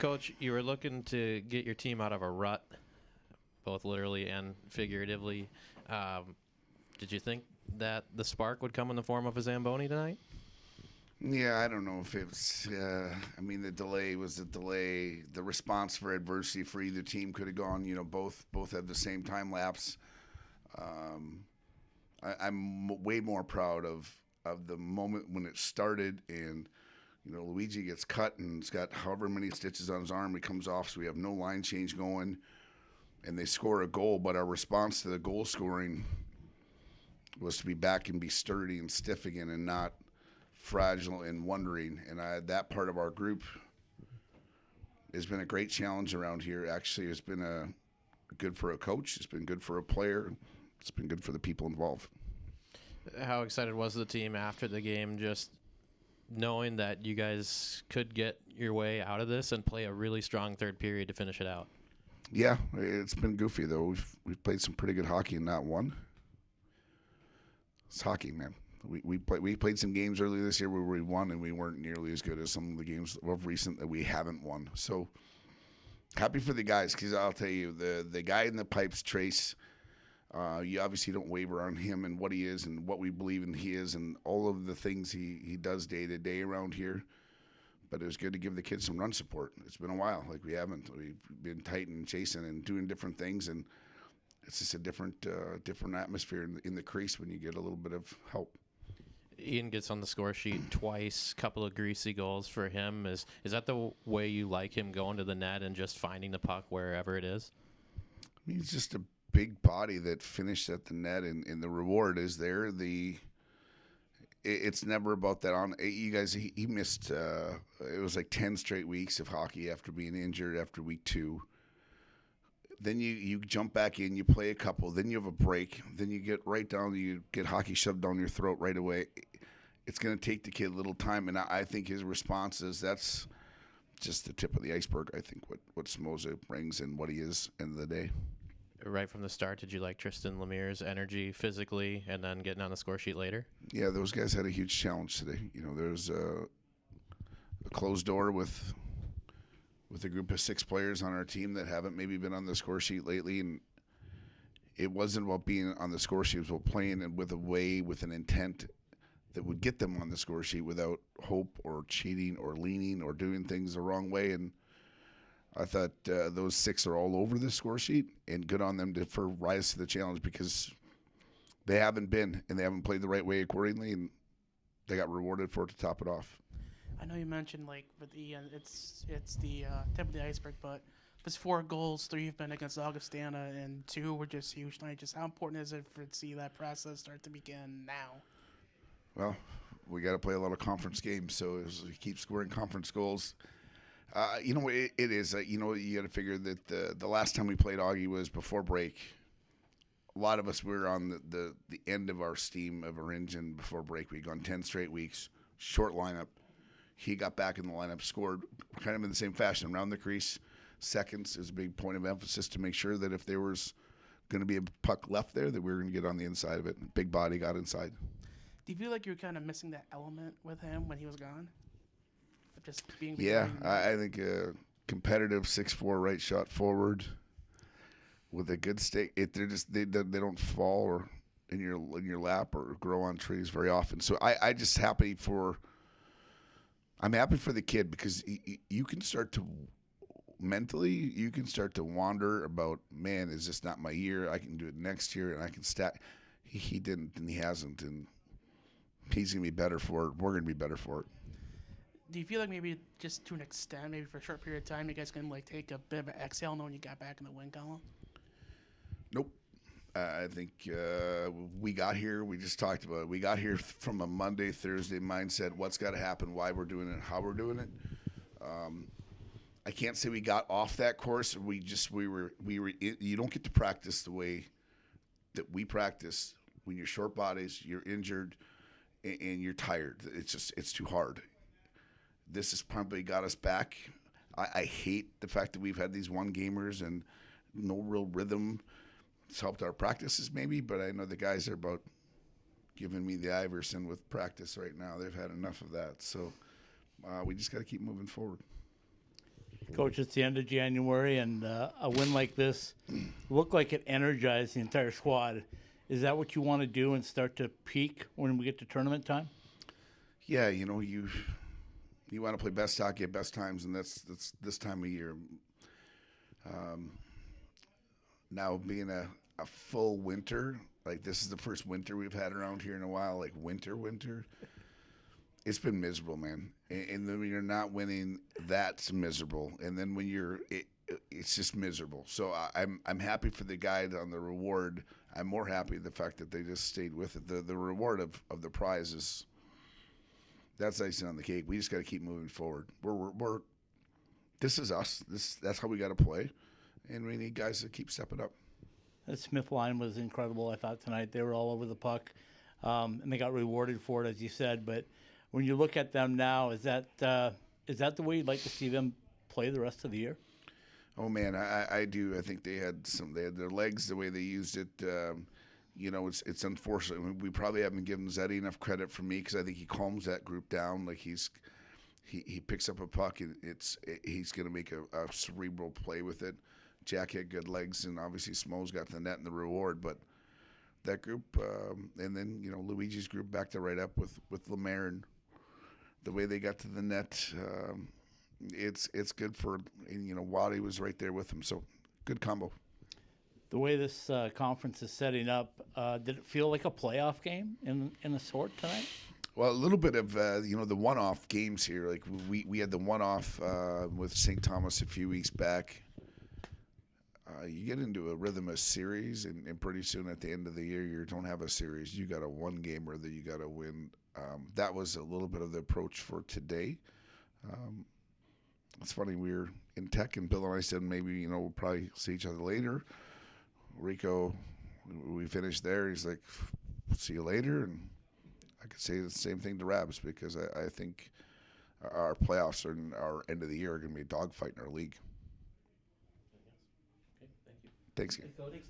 Coach, you were looking to get your team out of a rut, both literally and figuratively. Did you think that the spark would come in the form of a Zamboni tonight? Yeah, I don't know if it was. I mean, the delay was the delay. The response for adversity for either team could have gone. Both have the same time lapse. I'm way more proud of the moment when it started, and Luigi gets cut and he's got however many stitches on his arm. He comes off, so we have no line change going, and they score a goal. But our response to the goal scoring was to be back and be sturdy and stiff again, and not fragile and wondering. And that part of our group has been a great challenge around here. Actually, it's been good for a coach. It's been good for a player. It's been good for the people involved. How excited was the team after the game, just knowing that you guys could get your way out of this and play a really strong third period to finish it out? Yeah, it's been goofy though. We've played some pretty good hockey and not won. It's hockey, man. We played some games earlier this year where we won, and we weren't nearly as good as some of the games of recent that we haven't won. So happy for the guys, because I'll tell you, the guy in the pipes, Trace, you obviously don't waver on him and what he is and what we believe in he is and all of the things he does day to day around here. But it was good to give the kids some run support. It's been a while. Like, we haven't. We've been tight and chasing and doing different things, and it's just a different atmosphere in the crease when you get a little bit of help. Ian gets on the score sheet twice, couple of greasy goals for him. Is that the way you like him, going to the net and just finding the puck wherever it is? I mean, he's just a big body that finished at the net, and the reward is there. It's never about that. You guys, he missed, it was like 10 straight weeks of hockey after being injured after week 2. Then you jump back in, you play a couple, then you have a break, then you get right down, you get hockey shoved down your throat right away. It's going to take the kid a little time, and I think his response is that's just the tip of the iceberg. I think what Smoza brings and what he is end of the day. Right from the start, did you like Tristan Lemire's energy physically and then getting on the score sheet later? Yeah, those guys had a huge challenge today. There's a closed door with a group of 6 players on our team that haven't maybe been on the score sheet lately, and it wasn't about being on the score sheet. It was about playing with an intent that would get them on the score sheet without hope or cheating or leaning or doing things the wrong way. And I thought those 6 are all over the score sheet, and good on them for rise to the challenge, because they haven't been, and they haven't played the right way accordingly, and they got rewarded for it to top it off. I know you mentioned, like, with the it's the tip of the iceberg, but it's 4 goals, 3 have been against Augustana, and 2 were just huge tonight. Just how important is it to see that process start to begin now? Well, we got to play a lot of conference games, so as we keep scoring conference goals, it is. You got to figure that the last time we played Augie was before break. A lot of us were on the end of our steam of our engine before break. We'd gone 10 straight weeks, short lineup. He got back in the lineup, scored kind of in the same fashion, around the crease. Seconds is a big point of emphasis to make sure that if there was going to be a puck left there, that we were going to get on the inside of it. Big body got inside. Do you feel like you were kind of missing that element with him when he was gone? Just being. Yeah, I think a competitive 6'4" right shot forward with a good stick. They don't fall or in your lap or grow on trees very often. So I'm happy for the kid, because you can start to mentally wander about, man, is this not my year? I can do it next year, and I can stack. He didn't, and he hasn't, and he's going to be better for it. We're going to be better for it. Do you feel like maybe just to an extent, maybe for a short period of time, you guys can take a bit of an exhale knowing you got back in the win column? Nope. I think we got here. We just talked about it. We got here from a Monday, Thursday mindset. What's got to happen? Why we're doing it? How we're doing it? I can't say we got off that course. We were. You don't get to practice the way that we practice when you're short bodies, you're injured, and you're tired. It's too hard. This has probably got us back. I hate the fact that we've had these one gamers and no real rhythm. It's helped our practices maybe, but I know the guys are about giving me the Iverson with practice right now. They've had enough of that. So we just got to keep moving forward. Coach, it's the end of January, and a win like this looked like it energized the entire squad. Is that what you want to do and start to peak when we get to tournament time? Yeah, you know, you want to play best hockey at best times, and that's this time of year. Now being a full winter, like this is the first winter we've had around here in a while, like winter. It's been miserable, man. And then when you're not winning, that's miserable. And then when it's just miserable. So I'm happy for the guy on the reward. I'm more happy the fact that they just stayed with it. The reward of the prize is that's icing on the cake. We just got to keep moving forward. We're this is us. That's how we got to play, and we need guys to keep stepping up. The Smith line was incredible, I thought, tonight. They were all over the puck, and they got rewarded for it, as you said. But when you look at them now, is that the way you'd like to see them play the rest of the year? Oh man, I do. I think they had their legs the way they used it. You know, it's unfortunate. We probably haven't given Zeddy enough credit for me because I think he calms that group down. Like he picks up a puck and he's going to make a cerebral play with it. Jack had good legs, and obviously Smo's got the net and the reward. But that group, and then you know Luigi's group backed it right up with Lemaire and the way they got to the net. It's good for, and, you know, Waddy was right there with him, so good combo. The way this conference is setting up, did it feel like a playoff game in a sort tonight? Well, a little bit of you know, the one-off games here. Like we had the one-off with St. Thomas a few weeks back. You get into a rhythm of series, and pretty soon at the end of the year, you don't have a series. You got a one-gamer that you got to win. That was a little bit of the approach for today. It's funny, we were in tech, and Bill and I said maybe, you know, we'll probably see each other later. Rico, we finished there. He's like, see you later. And I could say the same thing to Rabs because I think our playoffs and our end of the year are going to be a dogfight in our league. Okay, thank you. Thanks. Thanks,